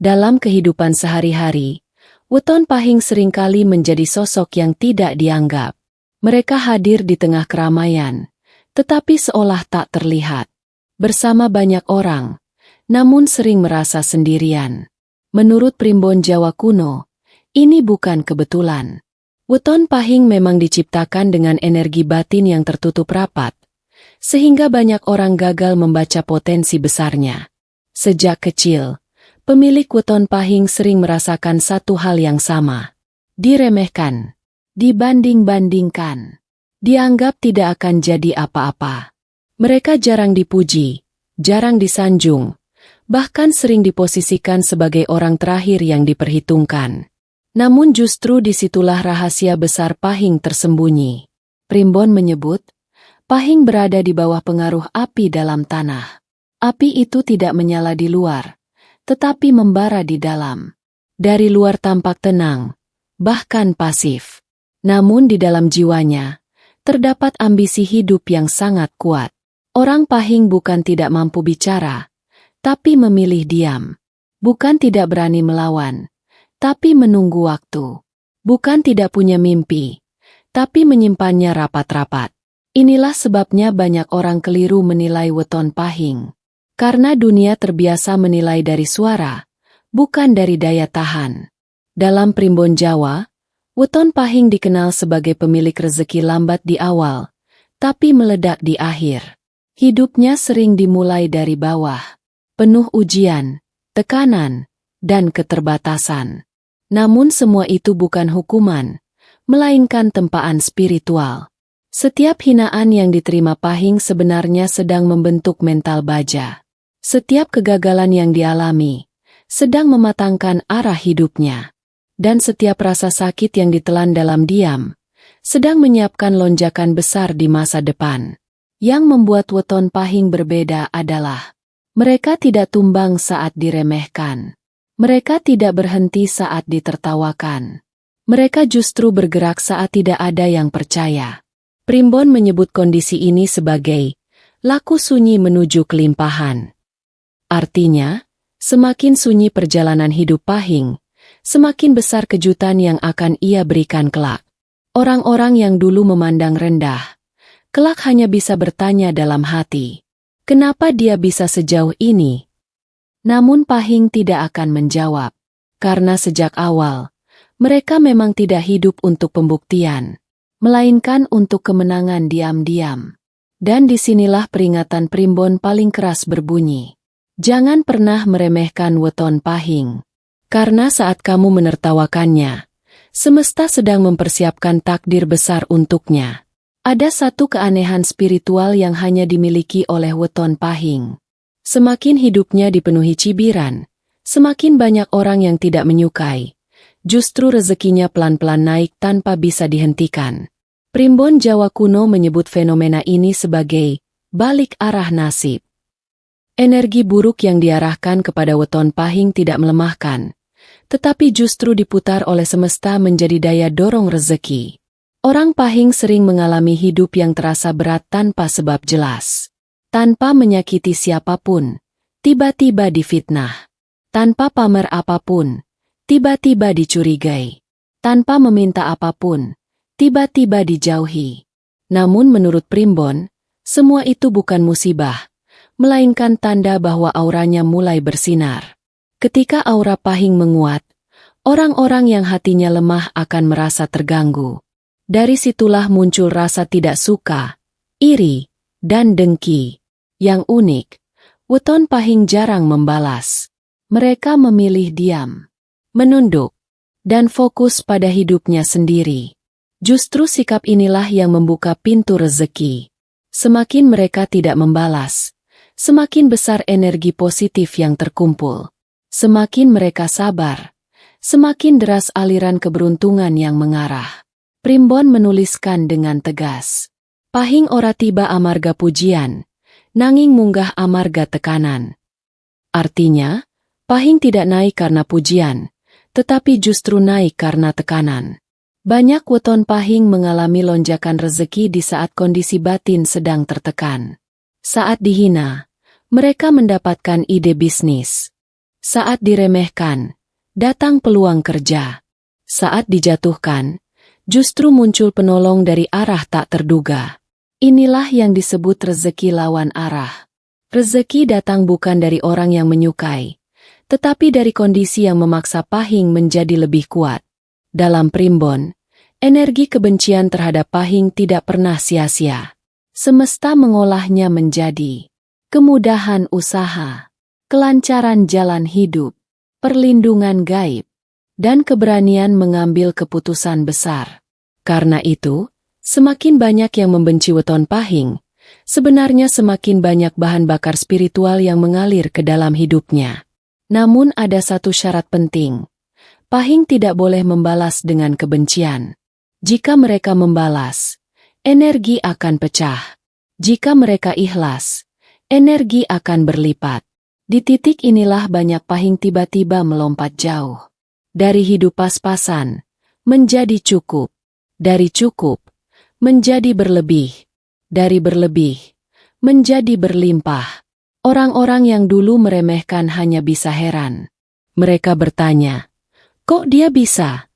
Dalam kehidupan sehari-hari, weton pahing seringkali menjadi sosok yang tidak dianggap. Mereka hadir di tengah keramaian, tetapi seolah tak terlihat. Bersama banyak orang, namun sering merasa sendirian. Menurut primbon Jawa kuno, ini bukan kebetulan. Weton pahing memang diciptakan dengan energi batin yang tertutup rapat, sehingga banyak orang gagal membaca potensi besarnya. Sejak kecil, pemilik weton pahing sering merasakan satu hal yang sama. Diremehkan, dibanding-bandingkan, dianggap tidak akan jadi apa-apa. Mereka jarang dipuji, jarang disanjung, bahkan sering diposisikan sebagai orang terakhir yang diperhitungkan. Namun justru disitulah rahasia besar pahing tersembunyi. Primbon menyebut, pahing berada di bawah pengaruh api dalam tanah. Api itu tidak menyala di luar, tetapi membara di dalam. Dari luar tampak tenang, bahkan pasif. Namun di dalam jiwanya, terdapat ambisi hidup yang sangat kuat. Orang pahing bukan tidak mampu bicara, tapi memilih diam. Bukan tidak berani melawan, tapi menunggu waktu. Bukan tidak punya mimpi, tapi menyimpannya rapat-rapat. Inilah sebabnya banyak orang keliru menilai weton pahing. Karena dunia terbiasa menilai dari suara, bukan dari daya tahan. Dalam primbon Jawa, weton pahing dikenal sebagai pemilik rezeki lambat di awal, tapi meledak di akhir. Hidupnya sering dimulai dari bawah, penuh ujian, tekanan, dan keterbatasan. Namun semua itu bukan hukuman, melainkan tempaan spiritual. Setiap hinaan yang diterima pahing sebenarnya sedang membentuk mental baja. Setiap kegagalan yang dialami, sedang mematangkan arah hidupnya. Dan setiap rasa sakit yang ditelan dalam diam, sedang menyiapkan lonjakan besar di masa depan. Yang membuat weton pahing berbeda adalah, mereka tidak tumbang saat diremehkan. Mereka tidak berhenti saat ditertawakan. Mereka justru bergerak saat tidak ada yang percaya. Primbon menyebut kondisi ini sebagai laku sunyi menuju kelimpahan. Artinya, semakin sunyi perjalanan hidup pahing, semakin besar kejutan yang akan ia berikan kelak. Orang-orang yang dulu memandang rendah, kelak hanya bisa bertanya dalam hati, kenapa dia bisa sejauh ini? Namun pahing tidak akan menjawab, karena sejak awal, mereka memang tidak hidup untuk pembuktian, melainkan untuk kemenangan diam-diam. Dan disinilah peringatan primbon paling keras berbunyi. Jangan pernah meremehkan weton pahing, karena saat kamu menertawakannya, semesta sedang mempersiapkan takdir besar untuknya. Ada satu keanehan spiritual yang hanya dimiliki oleh weton pahing. Semakin hidupnya dipenuhi cibiran, semakin banyak orang yang tidak menyukai. Justru rezekinya pelan-pelan naik tanpa bisa dihentikan. Primbon Jawa kuno menyebut fenomena ini sebagai balik arah nasib. Energi buruk yang diarahkan kepada weton pahing tidak melemahkan, tetapi justru diputar oleh semesta menjadi daya dorong rezeki. Orang pahing sering mengalami hidup yang terasa berat tanpa sebab jelas. Tanpa menyakiti siapapun, tiba-tiba difitnah. Tanpa pamer apapun, tiba-tiba dicurigai. Tanpa meminta apapun, tiba-tiba dijauhi. Namun menurut primbon, semua itu bukan musibah, melainkan tanda bahwa auranya mulai bersinar. Ketika aura pahing menguat, orang-orang yang hatinya lemah akan merasa terganggu. Dari situlah muncul rasa tidak suka, iri, dan dengki. Yang unik, weton pahing jarang membalas. Mereka memilih diam, menunduk, dan fokus pada hidupnya sendiri. Justru sikap inilah yang membuka pintu rezeki. Semakin mereka tidak membalas, semakin besar energi positif yang terkumpul. Semakin mereka sabar, semakin deras aliran keberuntungan yang mengarah. Primbon menuliskan dengan tegas, pahing ora tiba amarga pujian, nanging munggah amarga tekanan. Artinya, pahing tidak naik karena pujian, tetapi justru naik karena tekanan. Banyak weton pahing mengalami lonjakan rezeki di saat kondisi batin sedang tertekan. Saat dihina, mereka mendapatkan ide bisnis. Saat diremehkan, datang peluang kerja. Saat dijatuhkan, justru muncul penolong dari arah tak terduga. Inilah yang disebut rezeki lawan arah. Rezeki datang bukan dari orang yang menyukai, tetapi dari kondisi yang memaksa Pahing menjadi lebih kuat. Dalam Primbon, energi kebencian terhadap Pahing tidak pernah sia-sia. Semesta mengolahnya menjadi kemudahan usaha, kelancaran jalan hidup, perlindungan gaib, dan keberanian mengambil keputusan besar. Karena itu, semakin banyak yang membenci weton Pahing, sebenarnya semakin banyak bahan bakar spiritual yang mengalir ke dalam hidupnya. Namun ada satu syarat penting. Pahing tidak boleh membalas dengan kebencian. Jika mereka membalas, energi akan pecah. Jika mereka ikhlas, energi akan berlipat. Di titik inilah banyak Pahing tiba-tiba melompat jauh. Dari hidup pas-pasan, menjadi cukup. Dari cukup, menjadi berlebih. Dari berlebih, menjadi berlimpah. Orang-orang yang dulu meremehkan hanya bisa heran. Mereka bertanya, kok dia bisa?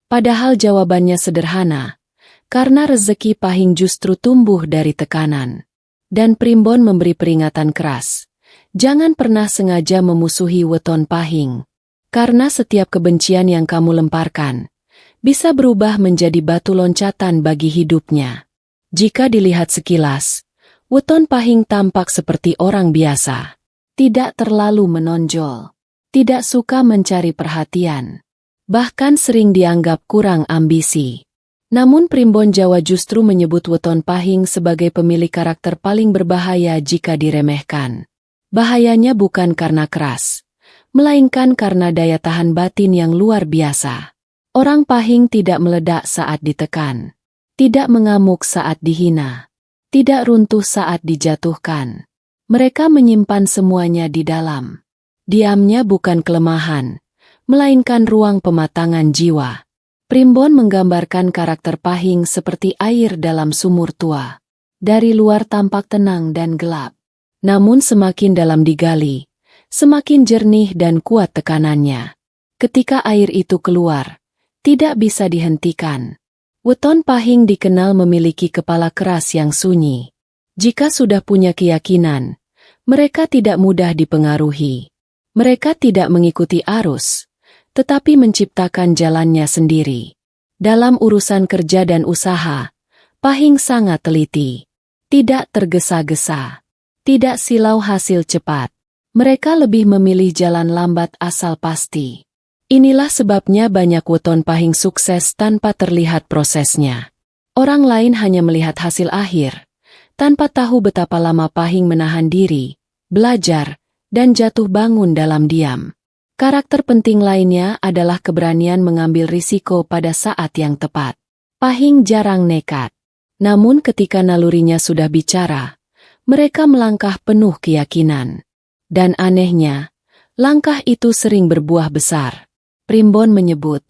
Padahal jawabannya sederhana, karena rezeki Pahing justru tumbuh dari tekanan. Dan Primbon memberi peringatan keras, jangan pernah sengaja memusuhi weton Pahing. Karena setiap kebencian yang kamu lemparkan, bisa berubah menjadi batu loncatan bagi hidupnya. Jika dilihat sekilas, weton Pahing tampak seperti orang biasa. Tidak terlalu menonjol. Tidak suka mencari perhatian. Bahkan sering dianggap kurang ambisi. Namun Primbon Jawa justru menyebut weton Pahing sebagai pemilik karakter paling berbahaya jika diremehkan. Bahayanya bukan karena keras, melainkan karena daya tahan batin yang luar biasa. Orang Pahing tidak meledak saat ditekan, tidak mengamuk saat dihina, tidak runtuh saat dijatuhkan. Mereka menyimpan semuanya di dalam. Diamnya bukan kelemahan, melainkan ruang pematangan jiwa. Primbon menggambarkan karakter Pahing seperti air dalam sumur tua. Dari luar tampak tenang dan gelap. Namun semakin dalam digali, semakin jernih dan kuat tekanannya. Ketika air itu keluar, tidak bisa dihentikan. Weton Pahing dikenal memiliki kepala keras yang sunyi. Jika sudah punya keyakinan, mereka tidak mudah dipengaruhi. Mereka tidak mengikuti arus, tetapi menciptakan jalannya sendiri. Dalam urusan kerja dan usaha, Pahing sangat teliti. Tidak tergesa-gesa. Tidak silau hasil cepat. Mereka lebih memilih jalan lambat asal pasti. Inilah sebabnya banyak weton Pahing sukses tanpa terlihat prosesnya. Orang lain hanya melihat hasil akhir, tanpa tahu betapa lama Pahing menahan diri, belajar, dan jatuh bangun dalam diam. Karakter penting lainnya adalah keberanian mengambil risiko pada saat yang tepat. Pahing jarang nekat. Namun ketika nalurinya sudah bicara, mereka melangkah penuh keyakinan. Dan anehnya, langkah itu sering berbuah besar. Primbon menyebut,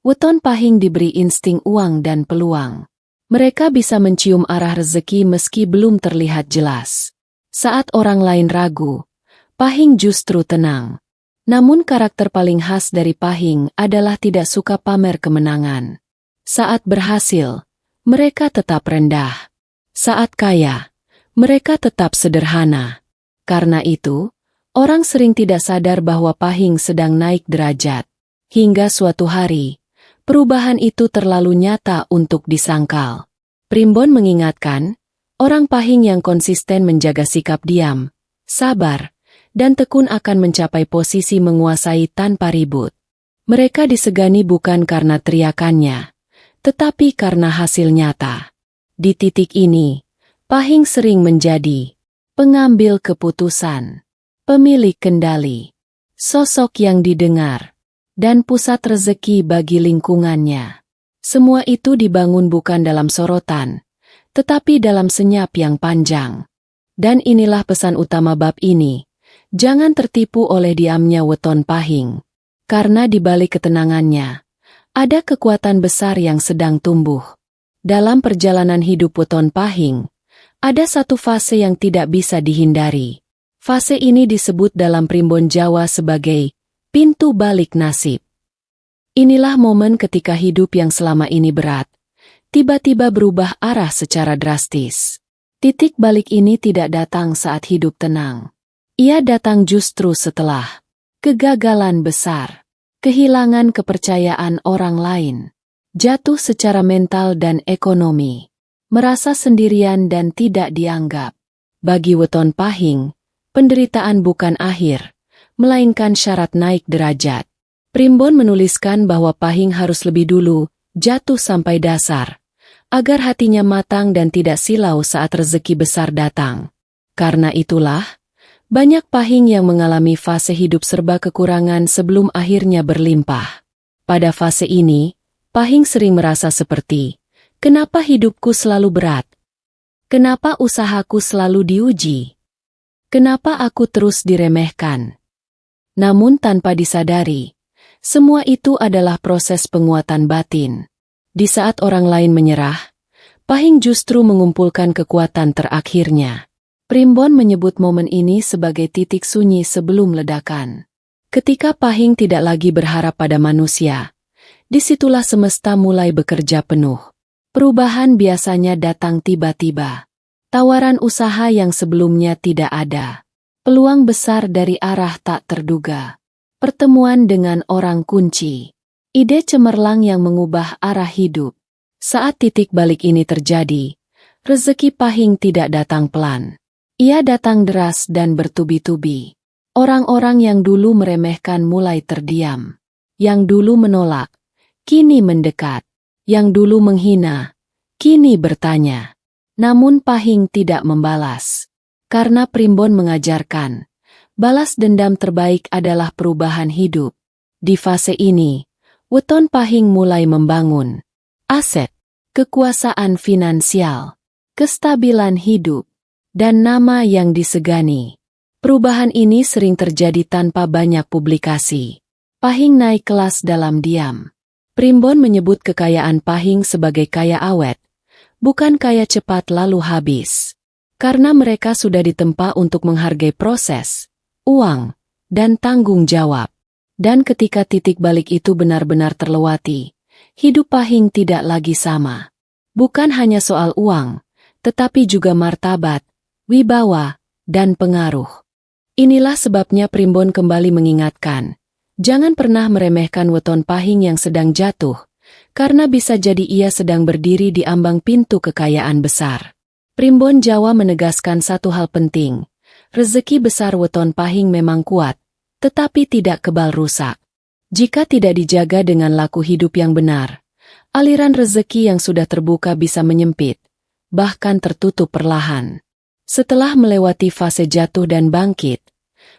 weton Pahing diberi insting uang dan peluang. Mereka bisa mencium arah rezeki meski belum terlihat jelas. Saat orang lain ragu, Pahing justru tenang. Namun karakter paling khas dari Pahing adalah tidak suka pamer kemenangan. Saat berhasil, mereka tetap rendah. Saat kaya, mereka tetap sederhana. Karena itu, orang sering tidak sadar bahwa Pahing sedang naik derajat. Hingga suatu hari, perubahan itu terlalu nyata untuk disangkal. Primbon mengingatkan, orang Pahing yang konsisten menjaga sikap diam, sabar, dan tekun akan mencapai posisi menguasai tanpa ribut. Mereka disegani bukan karena teriakannya, tetapi karena hasil nyata. Di titik ini, Pahing sering menjadi pengambil keputusan, pemilik kendali, sosok yang didengar, dan pusat rezeki bagi lingkungannya. Semua itu dibangun bukan dalam sorotan, tetapi dalam senyap yang panjang. Dan inilah pesan utama bab ini. Jangan tertipu oleh diamnya weton Pahing. Karena di balik ketenangannya, ada kekuatan besar yang sedang tumbuh. Dalam perjalanan hidup weton Pahing, ada satu fase yang tidak bisa dihindari. Fase ini disebut dalam primbon Jawa sebagai pintu balik nasib. Inilah momen ketika hidup yang selama ini berat, tiba-tiba berubah arah secara drastis. Titik balik ini tidak datang saat hidup tenang. Ia datang justru setelah kegagalan besar, kehilangan kepercayaan orang lain, jatuh secara mental dan ekonomi, merasa sendirian dan tidak dianggap. Bagi weton pahing, penderitaan bukan akhir, melainkan syarat naik derajat. Primbon menuliskan bahwa pahing harus lebih dulu jatuh sampai dasar, agar hatinya matang dan tidak silau saat rezeki besar datang. Karena itulah, banyak pahing yang mengalami fase hidup serba kekurangan sebelum akhirnya berlimpah. Pada fase ini, pahing sering merasa seperti, kenapa hidupku selalu berat? Kenapa usahaku selalu diuji? Kenapa aku terus diremehkan? Namun tanpa disadari, semua itu adalah proses penguatan batin. Di saat orang lain menyerah, pahing justru mengumpulkan kekuatan terakhirnya. Primbon menyebut momen ini sebagai titik sunyi sebelum ledakan. Ketika pahing tidak lagi berharap pada manusia, disitulah semesta mulai bekerja penuh. Perubahan biasanya datang tiba-tiba. Tawaran usaha yang sebelumnya tidak ada. Peluang besar dari arah tak terduga. Pertemuan dengan orang kunci. Ide cemerlang yang mengubah arah hidup. Saat titik balik ini terjadi, rezeki pahing tidak datang pelan. Ia datang deras dan bertubi-tubi. Orang-orang yang dulu meremehkan mulai terdiam. Yang dulu menolak, kini mendekat. Yang dulu menghina, kini bertanya. Namun pahing tidak membalas. Karena primbon mengajarkan, balas dendam terbaik adalah perubahan hidup. Di fase ini, weton pahing mulai membangun aset, kekuasaan finansial, kestabilan hidup, dan nama yang disegani. Perubahan ini sering terjadi tanpa banyak publikasi. Pahing naik kelas dalam diam. Primbon menyebut kekayaan pahing sebagai kaya awet, bukan kaya cepat lalu habis. Karena mereka sudah ditempa untuk menghargai proses, uang, dan tanggung jawab. Dan ketika titik balik itu benar-benar terlewati, hidup pahing tidak lagi sama. Bukan hanya soal uang, tetapi juga martabat, wibawa, dan pengaruh. Inilah sebabnya primbon kembali mengingatkan, jangan pernah meremehkan weton pahing yang sedang jatuh, karena bisa jadi ia sedang berdiri di ambang pintu kekayaan besar. Primbon Jawa menegaskan satu hal penting, rezeki besar weton pahing memang kuat, tetapi tidak kebal rusak. Jika tidak dijaga dengan laku hidup yang benar, aliran rezeki yang sudah terbuka bisa menyempit, bahkan tertutup perlahan. Setelah melewati fase jatuh dan bangkit,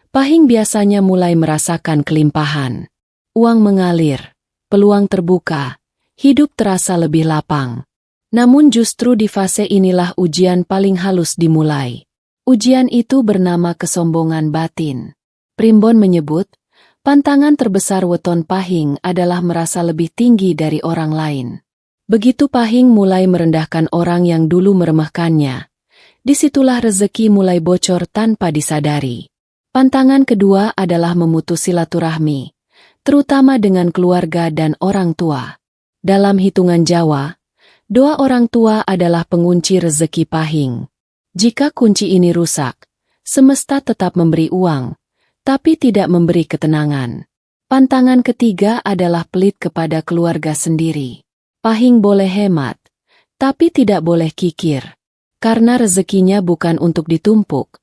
pahing biasanya mulai merasakan kelimpahan. Uang mengalir, peluang terbuka, hidup terasa lebih lapang. Namun justru di fase inilah ujian paling halus dimulai. Ujian itu bernama kesombongan batin. Primbon menyebut, pantangan terbesar weton pahing adalah merasa lebih tinggi dari orang lain. Begitu pahing mulai merendahkan orang yang dulu meremehkannya, disitulah rezeki mulai bocor tanpa disadari. Pantangan kedua adalah memutus silaturahmi, terutama dengan keluarga dan orang tua. Dalam hitungan Jawa, doa orang tua adalah pengunci rezeki pahing. Jika kunci ini rusak, semesta tetap memberi uang, tapi tidak memberi ketenangan. Pantangan ketiga adalah pelit kepada keluarga sendiri. Pahing boleh hemat, tapi tidak boleh kikir. Karena rezekinya bukan untuk ditumpuk,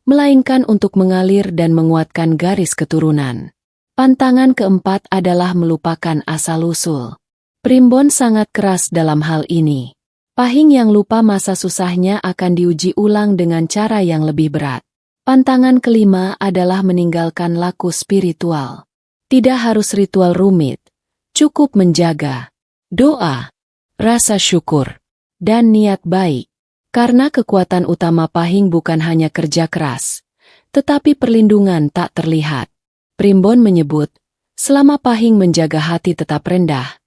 melainkan untuk mengalir dan menguatkan garis keturunan. Pantangan keempat adalah melupakan asal-usul. Primbon sangat keras dalam hal ini. Pahing yang lupa masa susahnya akan diuji ulang dengan cara yang lebih berat. Pantangan kelima adalah meninggalkan laku spiritual. Tidak harus ritual rumit, cukup menjaga doa, rasa syukur, dan niat baik. Karena kekuatan utama pahing bukan hanya kerja keras, tetapi perlindungan tak terlihat. Primbon menyebut, selama pahing menjaga hati tetap rendah,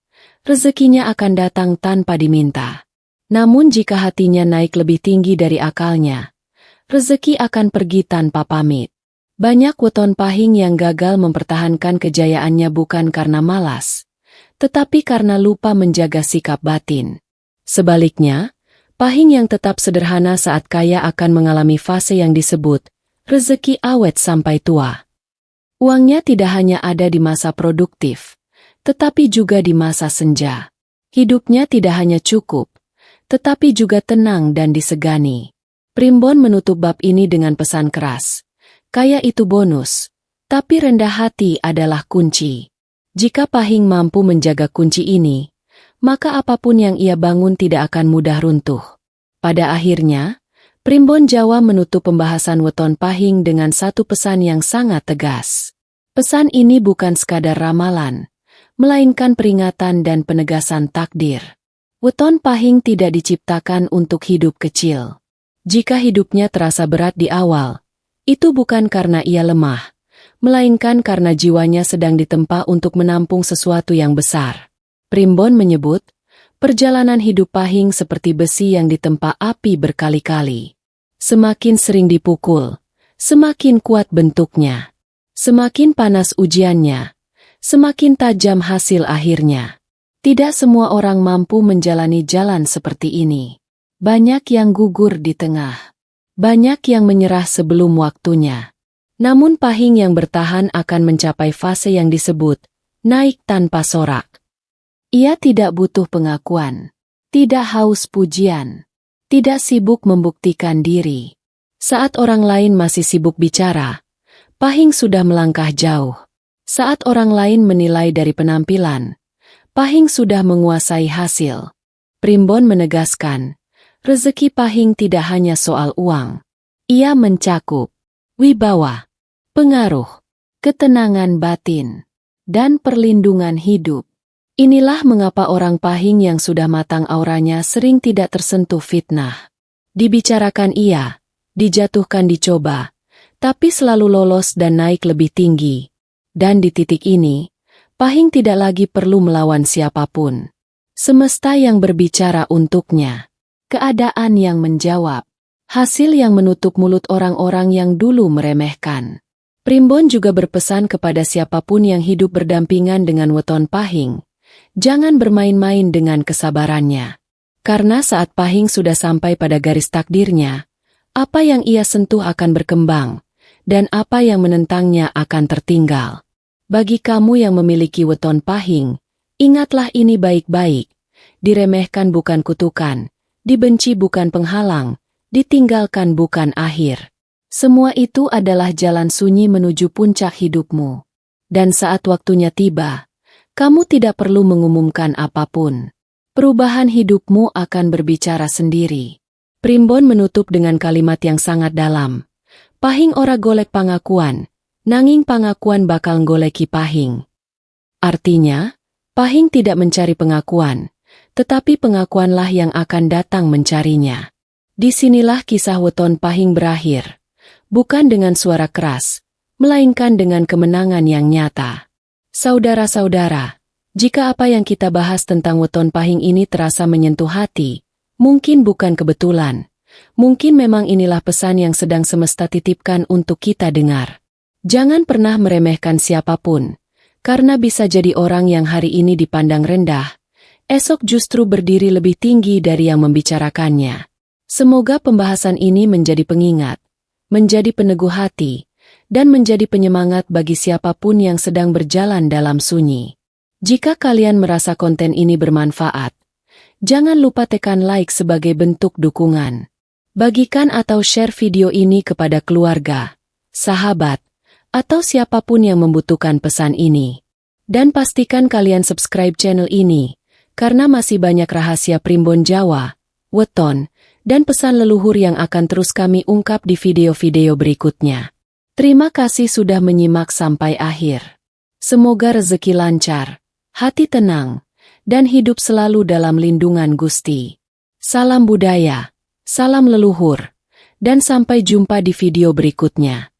rezekinya akan datang tanpa diminta. Namun jika hatinya naik lebih tinggi dari akalnya, rezeki akan pergi tanpa pamit. Banyak weton pahing yang gagal mempertahankan kejayaannya bukan karena malas, tetapi karena lupa menjaga sikap batin. Sebaliknya, pahing yang tetap sederhana saat kaya akan mengalami fase yang disebut rezeki awet sampai tua. Uangnya tidak hanya ada di masa produktif, tetapi juga di masa senja. Hidupnya tidak hanya cukup, tetapi juga tenang dan disegani. Primbon menutup bab ini dengan pesan keras. Kaya itu bonus, tapi rendah hati adalah kunci. Jika pahing mampu menjaga kunci ini, maka apapun yang ia bangun tidak akan mudah runtuh. Pada akhirnya, Primbon Jawa menutup pembahasan weton pahing dengan satu pesan yang sangat tegas. Pesan ini bukan sekadar ramalan, melainkan peringatan dan penegasan takdir. Weton pahing tidak diciptakan untuk hidup kecil. Jika hidupnya terasa berat di awal, itu bukan karena ia lemah, melainkan karena jiwanya sedang ditempa untuk menampung sesuatu yang besar. Primbon menyebut, perjalanan hidup pahing seperti besi yang ditempa api berkali-kali. Semakin sering dipukul, semakin kuat bentuknya. Semakin panas ujiannya, semakin tajam hasil akhirnya. Tidak semua orang mampu menjalani jalan seperti ini. Banyak yang gugur di tengah. Banyak yang menyerah sebelum waktunya. Namun pahing yang bertahan akan mencapai fase yang disebut naik tanpa sorak. Ia tidak butuh pengakuan, tidak haus pujian, tidak sibuk membuktikan diri. Saat orang lain masih sibuk bicara, pahing sudah melangkah jauh. Saat orang lain menilai dari penampilan, pahing sudah menguasai hasil. Primbon menegaskan, rezeki pahing tidak hanya soal uang. Ia mencakup wibawa, pengaruh, ketenangan batin, dan perlindungan hidup. Inilah mengapa orang pahing yang sudah matang auranya sering tidak tersentuh fitnah. Dibicarakan ia, dijatuhkan dicoba, tapi selalu lolos dan naik lebih tinggi. Dan di titik ini, pahing tidak lagi perlu melawan siapapun. Semesta yang berbicara untuknya. Keadaan yang menjawab, hasil yang menutup mulut orang-orang yang dulu meremehkan. Primbon juga berpesan kepada siapapun yang hidup berdampingan dengan weton pahing, jangan bermain-main dengan kesabarannya. Karena saat pahing sudah sampai pada garis takdirnya, apa yang ia sentuh akan berkembang, dan apa yang menentangnya akan tertinggal. Bagi kamu yang memiliki weton pahing, ingatlah ini baik-baik, diremehkan bukan kutukan, dibenci bukan penghalang, ditinggalkan bukan akhir. Semua itu adalah jalan sunyi menuju puncak hidupmu. Dan saat waktunya tiba, kamu tidak perlu mengumumkan apapun. Perubahan hidupmu akan berbicara sendiri. Primbon menutup dengan kalimat yang sangat dalam. Pahing ora golek pangakuan, nanging pangakuan bakal goleki pahing. Artinya, pahing tidak mencari pengakuan, tetapi pengakuanlah yang akan datang mencarinya. Disinilah kisah weton pahing berakhir, bukan dengan suara keras, melainkan dengan kemenangan yang nyata. Saudara-saudara, jika apa yang kita bahas tentang weton pahing ini terasa menyentuh hati, mungkin bukan kebetulan. Mungkin memang inilah pesan yang sedang semesta titipkan untuk kita dengar. Jangan pernah meremehkan siapapun, karena bisa jadi orang yang hari ini dipandang rendah, esok justru berdiri lebih tinggi dari yang membicarakannya. Semoga pembahasan ini menjadi pengingat, menjadi peneguh hati, dan menjadi penyemangat bagi siapapun yang sedang berjalan dalam sunyi. Jika kalian merasa konten ini bermanfaat, jangan lupa tekan like sebagai bentuk dukungan. Bagikan atau share video ini kepada keluarga, sahabat, atau siapapun yang membutuhkan pesan ini. Dan pastikan kalian subscribe channel ini, karena masih banyak rahasia Primbon Jawa, weton, dan pesan leluhur yang akan terus kami ungkap di video-video berikutnya. Terima kasih sudah menyimak sampai akhir. Semoga rezeki lancar, hati tenang, dan hidup selalu dalam lindungan Gusti. Salam budaya, salam leluhur, dan sampai jumpa di video berikutnya.